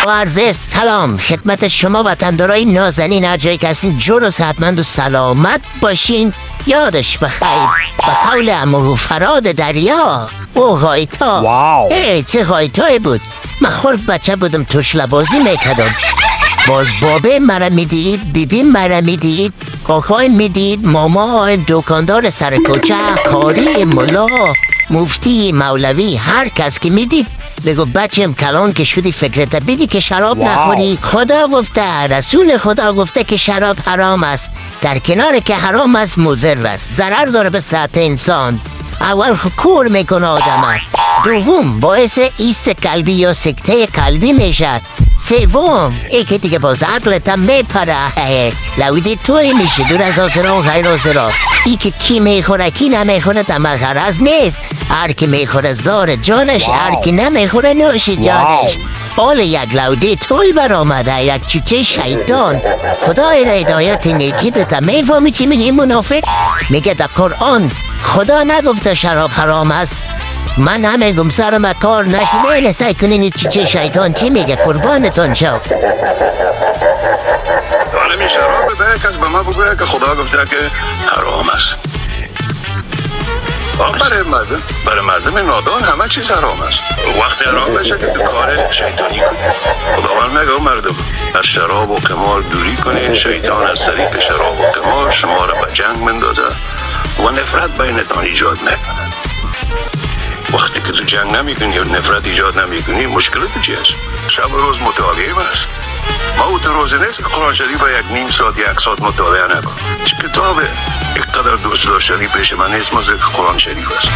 با عرض سلام خدمت شما وطندارای نازنین هر جایی که هستین جور و صحتمند و سلامت باشین. یادش بخیر با قول عمو فراد دریا او غایتا. واو چه غایتایی بود. من خورد بچه بودم توش لبازی میکردم. باز بابه مرا میدید، بیبی مرا میدید، کاکای میدید، ماما، دکاندار سر کوچه، قاری، ملا، مفتی، مولوی، هر کس که میدید بگو بچم کلان که شدی فکرت بدی که شراب نخوری. خدا گفته، رسول خدا گفته که شراب حرام است، در کنار که حرام است مضر است، ضرر داره به صحت انسان. اول کور میکنه آدمه، دوم باعث ایست قلبی یا سکته قلبی میشه، سوم ای که دیگه باز عقلت هم میپره. لویدی توی میشه دور از آزرا و غیر آزرا. ای که کی میخوره کی نمیخوره دم غرض نیست. هر کی میخوره زار جانش، هر کی نمیخوره نوش جانش. بال یک لودی توی برآمده، یک چوچه شیطان. خدای را هدایت نیکی بده. میفهمی چی میگه منافق؟ میگه در قرآن خدا نگفته شراب حرام است. من نمیگم سرم کار نشینه سعی کنین چیچه شیطان چی میگه. قربانتون شو. حالا می شراب بده کس به ما بگوید که خدا گفته که حرام است. برای مردم نادان همه چیز حرام است. وقتی حرام بشه که تو کار شیطانی کنه. خداوند میگه مردم از شراب و قمار دوری کنین، شیطان از طریق شراب و قمار شما را به جنگ مندازه و نفرت بینتان ایجاد میکنه. وقتی که تو جنگ نمیکنی یا نفرت ایجاد نمیکنی مشکل تو چی است؟ شب و روز مطالعه است. ما او تو روزی نیست که قرآن شریف یک نیم ساعت یک ساعت مطالعه نکن. چه کتابه اینقدر دوست داشتنی پیش من نیست مثل قرآن شریف است.